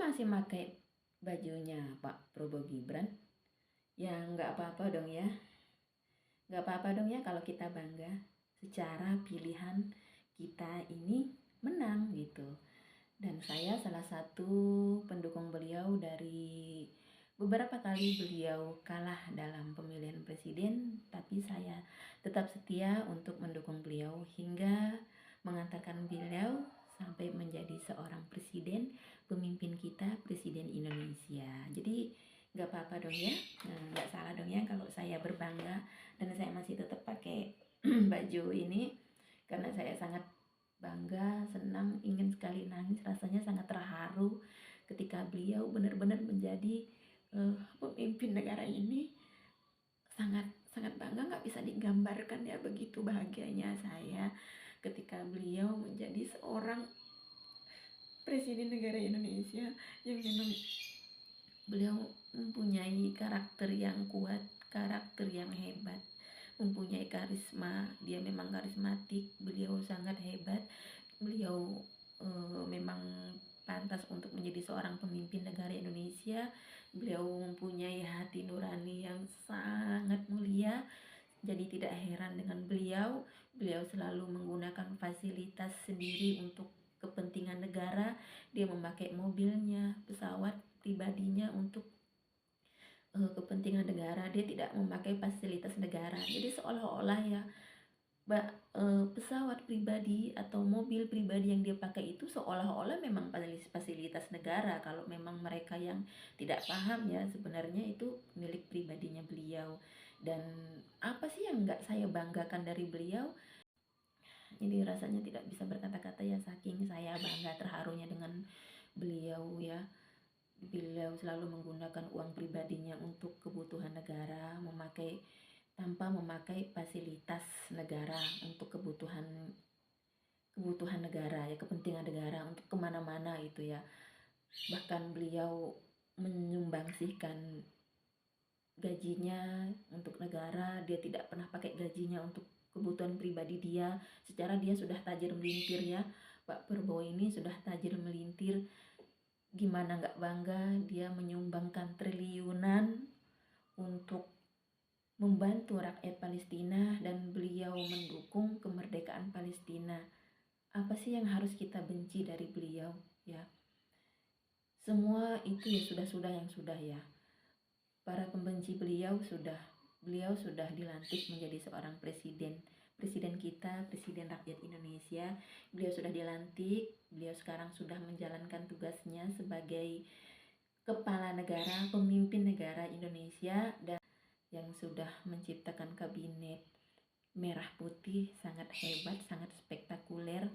masih pakai bajunya Pak Prabowo Gibran? Ya nggak apa-apa dong ya. Nggak apa-apa dong ya kalau kita bangga secara pilihan kita ini menang gitu. Dan saya salah satu pendukung beliau dari beberapa kali beliau kalah dalam pemilihan presiden, tapi saya tetap setia untuk mendukung beliau hingga mengantarkan beliau sampai menjadi seorang presiden, pemimpin kita, presiden Indonesia. Jadi nggak apa-apa dong ya, nggak salah dong ya kalau saya berbangga dan saya masih tetap pakai baju ini karena saya sangat bangga, senang, ingin sekali nangis, rasanya sangat terharu ketika beliau benar-benar menjadi pemimpin negara ini. Sangat sangat bangga, nggak bisa digambarkan ya begitu bahagianya saya ketika beliau menjadi seorang presiden negara Indonesia yang memang beliau mempunyai karakter yang kuat, karakter yang hebat, mempunyai karisma. Dia memang karismatik, beliau sangat hebat. Beliau memang pantas untuk menjadi seorang pemimpin negara Indonesia. Beliau mempunyai hati nurani yang sangat mulia. Jadi tidak heran dengan beliau. Beliau selalu menggunakan fasilitas sendiri untuk kepentingan negara. Dia memakai mobilnya, pesawat pribadinya untuk kepentingan negara. Dia tidak memakai fasilitas negara. Jadi seolah-olah ya pesawat pribadi atau mobil pribadi yang dia pakai itu seolah-olah memang fasilitas negara. Kalau memang mereka yang tidak paham ya, sebenarnya itu milik pribadinya beliau. Dan apa sih yang nggak saya banggakan dari beliau? Jadi rasanya tidak bisa berkata-kata ya, saking saya bangga terharunya dengan beliau ya. Beliau selalu menggunakan uang pribadinya untuk kebutuhan negara, tanpa memakai fasilitas negara untuk kebutuhan negara ya, kepentingan negara untuk kemana-mana itu ya. Bahkan beliau menyumbangsikan gajinya untuk negara. Dia tidak pernah pakai gajinya untuk kebutuhan pribadi dia. Secara dia sudah tajir melintir ya, Pak Prabowo ini sudah tajir melintir. Gimana nggak bangga dia menyumbangkan triliunan untuk membantu rakyat Palestina dan beliau mendukung kemerdekaan Palestina. Apa sih yang harus kita benci dari beliau ya? Semua itu ya sudah yang sudah ya. Para pembenci beliau sudah dilantik menjadi seorang presiden kita, presiden rakyat Indonesia. Beliau sudah dilantik, beliau sekarang sudah menjalankan tugasnya sebagai kepala negara, pemimpin negara Indonesia, dan yang sudah menciptakan kabinet merah putih sangat hebat, sangat spektakuler.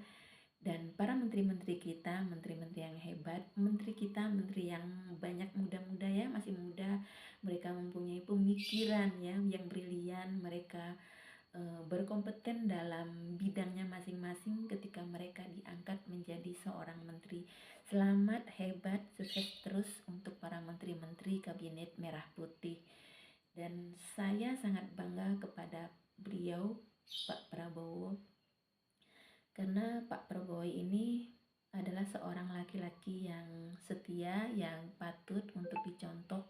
Dan para menteri-menteri kita, menteri-menteri yang hebat, menteri kita, menteri yang banyak muda-muda ya, masih muda, mereka mempunyai pemikiran ya yang brilian, mereka berkompeten dalam bidangnya masing-masing ketika mereka diangkat menjadi seorang menteri. Selamat, hebat, sukses terus untuk para menteri-menteri kabinet merah putih. Dan saya sangat bangga kepada beliau, Pak Prabowo, karena Pak Prabowo ini adalah seorang laki-laki yang setia, yang patut untuk dicontoh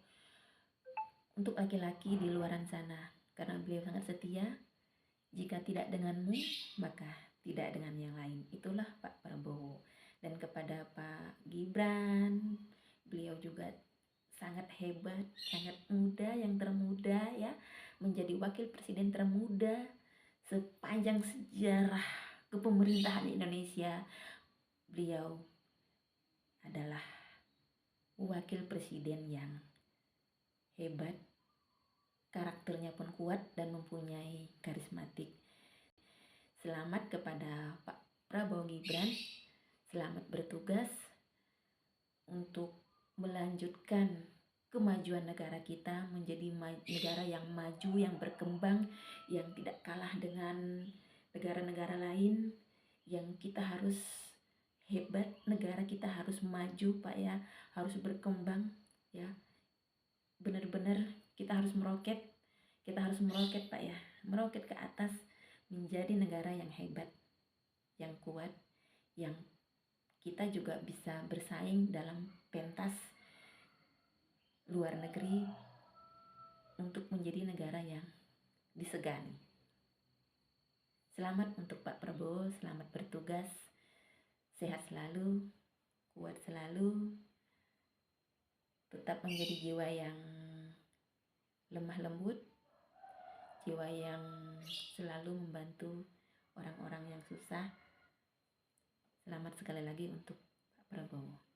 untuk laki-laki di luaran sana. Karena beliau sangat setia, jika tidak denganmu, maka tidak dengan yang lain. Itulah Pak Prabowo. Dan kepada Pak Gibran, beliau juga sangat hebat, sangat muda, yang termuda ya, menjadi wakil presiden termuda sepanjang sejarah kepemerintahan Indonesia. Beliau adalah wakil presiden yang hebat, karakternya pun kuat dan mempunyai karismatik. Selamat kepada Pak Prabowo Gibran, selamat bertugas untuk melanjutkan kemajuan negara kita menjadi negara yang maju, yang berkembang, yang tidak kalah dengan negara-negara lain, yang kita harus hebat, negara kita harus maju Pak ya, harus berkembang ya. Benar-benar kita harus meroket Pak ya, meroket ke atas menjadi negara yang hebat, yang kuat, yang kita juga bisa bersaing dalam pentas luar negeri untuk menjadi negara yang disegani. Selamat untuk Pak Prabowo, selamat bertugas, sehat selalu, kuat selalu, tetap menjadi jiwa yang lemah lembut, jiwa yang selalu membantu orang-orang yang susah. Selamat sekali lagi untuk Pak Prabowo.